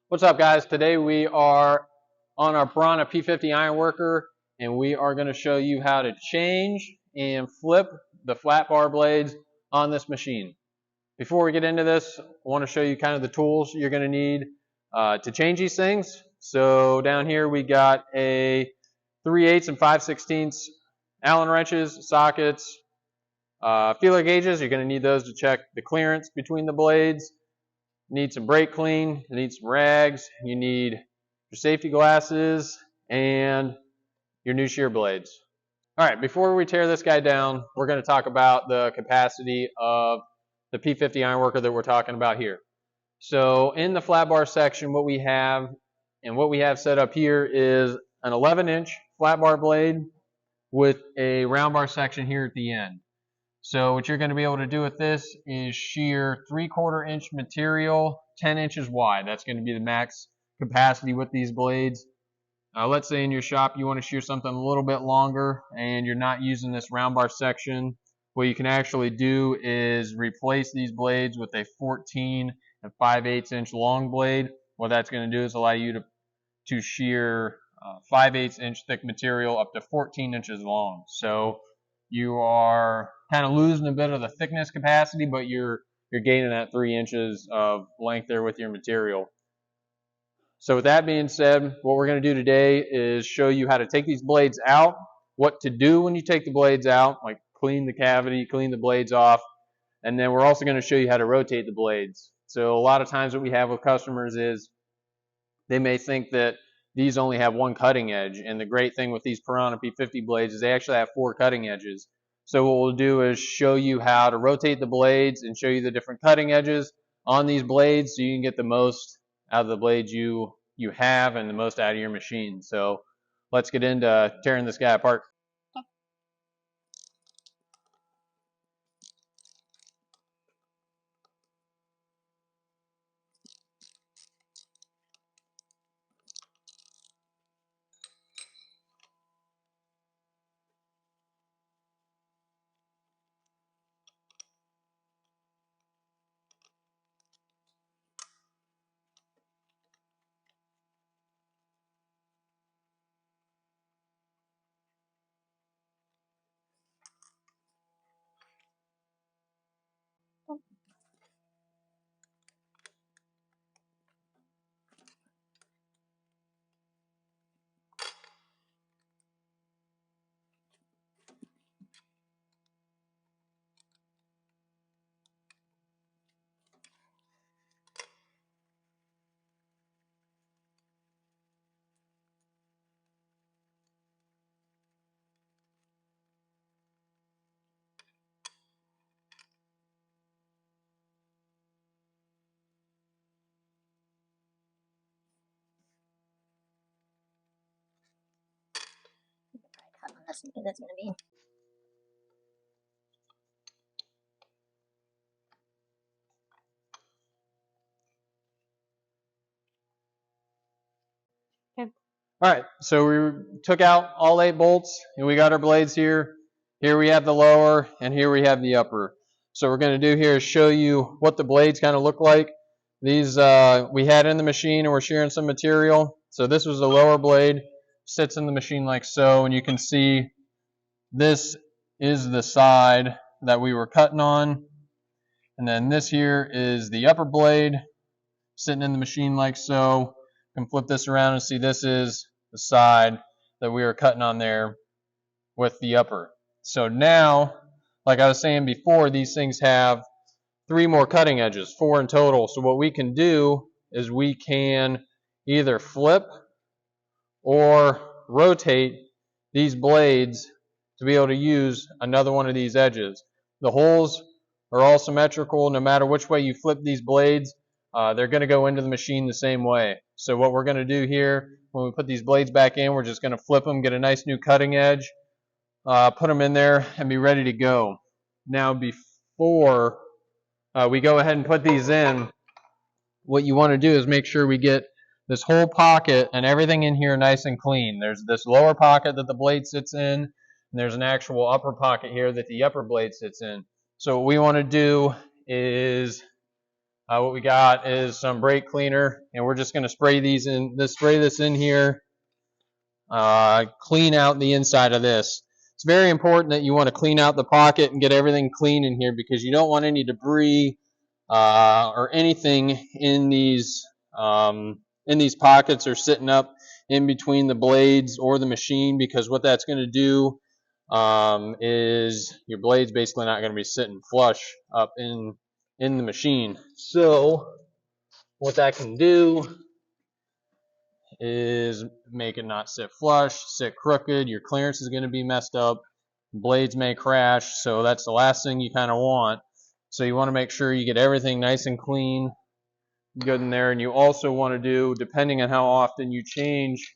What's up, guys? Today we are on our Piranha P50 iron worker, and we are going to show you how to change and flip the flat bar blades on this machine. Before we get into this, I want to show you kind of the tools you're going to need to change these things. So down here we got a 3/8 and 5/16 Allen wrenches, sockets, feeler gauges. You're going to need those to check the clearance between the blades. You need some brake clean, you need some rags, you need your safety glasses, and your new shear blades. All right, before we tear this guy down, we're going to talk about the capacity of the P50 iron worker that we're talking about here. So in the flat bar section, what we have set up here is an 11-inch flat bar blade with a round bar section here at the end. So what you're going to be able to do with this is shear 3/4 inch material 10 inches wide. That's going to be the max capacity with these blades. Let's say in your shop you want to shear something a little bit longer and you're not using this round bar section. What you can actually do is replace these blades with a 14 and 5/8 inch long blade. What that's going to do is allow you to shear 5/8 inch thick material up to 14 inches long. So you are kind of losing a bit of the thickness capacity, but you're gaining that 3 inches of length there with your material. So with that being said, what we're going to do today is show you how to take these blades out, what to do when you take the blades out, like clean the cavity, clean the blades off, and then we're also going to show you how to rotate the blades. So a lot of times what we have with customers is they may think that these only have one cutting edge, and the great thing with these Piranha P50 blades is they actually have 4 cutting edges. So what we'll do is show you how to rotate the blades and show you the different cutting edges on these blades so you can get the most out of the blades you have and the most out of your machine. So let's get into tearing this guy apart. Cut on this because it's going to be All right, so we took out all 8 bolts and we got our blades here. Here we have the lower and here we have the upper. So what we're going to do here is show you what the blades kind of look like. These we had in the machine and we're shearing some material. So this was the lower blade, sits in the machine like so, and you can see this is the side that we were cutting on. And then this here is the upper blade sitting in the machine like so. You can flip this around and see this is the side that we were cutting on there with the upper. So now, like I was saying before, these things have 3 more cutting edges, 4 in total. So what we can do is we can either flip or rotate these blades to be able to use another one of these edges. The holes are all symmetrical. No matter which way you flip these blades, they're going to go into the machine the same way. So what we're going to do here, when we put these blades back in, we're just going to flip them, get a nice new cutting edge, put them in there, and be ready to go. Now before we go ahead and put these in, what you want to do is make sure we get this whole pocket and everything in here nice and clean. There's this lower pocket that the blade sits in, and there's an actual upper pocket here that the upper blade sits in. So what we want to do is What we got is some brake cleaner, and we're just going to spray these in. Spray this in here. Clean out the inside of this. It's very important that you want to clean out the pocket and get everything clean in here because you don't want any debris or anything in these pockets or sitting up in between the blades or the machine, because what that's going to do is your blade's basically not going to be sitting flush up in the machine. So what that can do is make it not sit flush, sit crooked. Your clearance is going to be messed up. Blades may crash, so that's the last thing you kind of want. So you want to make sure you get everything nice and clean, good in there. And you also want to do, depending on how often you change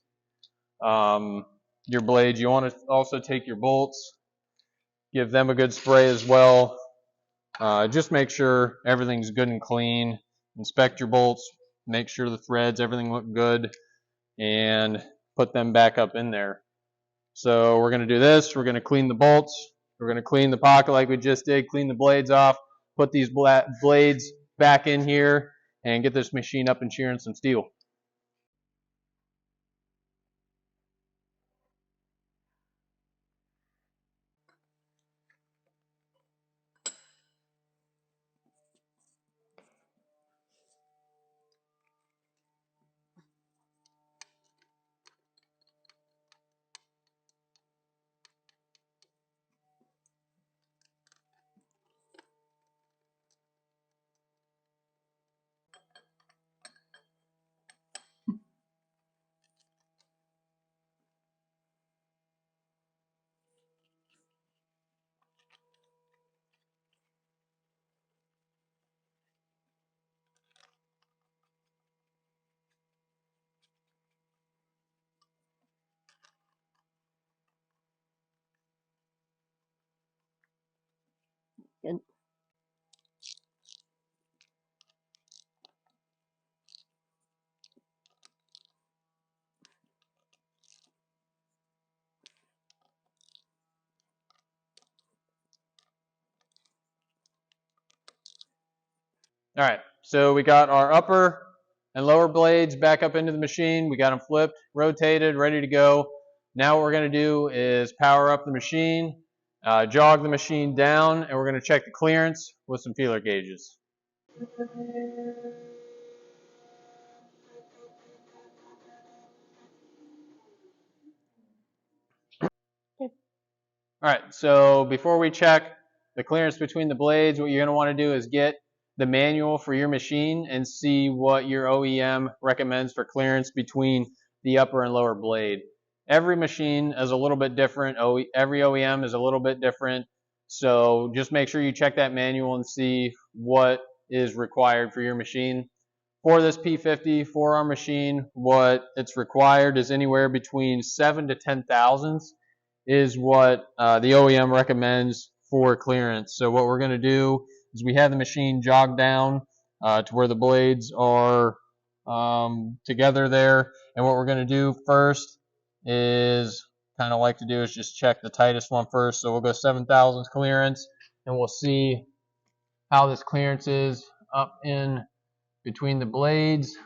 your blades, you want to also take your bolts, give them a good spray as well. Just make sure everything's good and clean. Inspect your bolts, make sure the threads, everything look good, and put them back up in there. So we're going to do this. We're going to clean the bolts. We're going to clean the pocket like we just did, clean the blades off, put these blades back in here, and get this machine up and shearing some steel. Good. All right, so we got our upper and lower blades back up into the machine. We got them flipped, rotated, ready to go. Now what we're going to do is power up the machine, jog the machine down, and we're going to check the clearance with some feeler gauges. All right, so before we check the clearance between the blades, what you're going to want to do is get the manual for your machine and see what your OEM recommends for clearance between the upper and lower blade. Every machine is a little bit different. Every OEM is a little bit different. So just make sure you check that manual and see what is required for your machine. For this P50, for our machine, what it's required is anywhere between 7 to 10 thousandths is what the OEM recommends for clearance. So what we're going to do is we have the machine jog down to where the blades are together there. And what we're going to do first is kind of like to do is just check the tightest one first. So we'll go 7 thousandths clearance, and we'll see how this clearance is up in between the blades.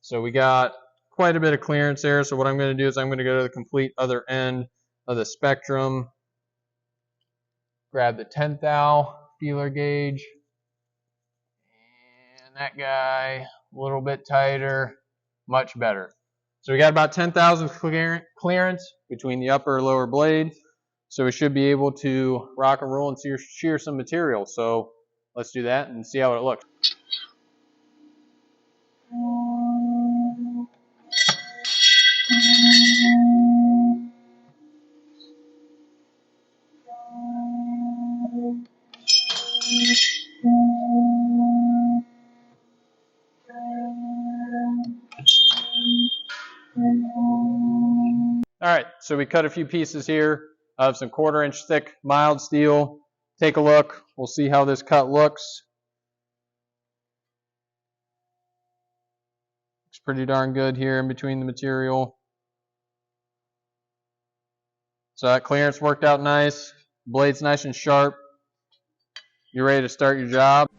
So we got quite a bit of clearance there. So what I'm going to do is I'm going to go to the complete other end of the spectrum, grab the 10th thou feeler gauge, and that guy a little bit tighter, much better. So we got about 10 thousandths clearance between the upper and lower blade. So we should be able to rock and roll and shear some material. So let's do that and see how it looks. All right, so we cut a few pieces here of some 1/4 inch thick mild steel. Take a look. We'll see how this cut looks. Looks pretty darn good here in between the material. So that clearance worked out nice. Blade's nice and sharp. You're ready to start your job.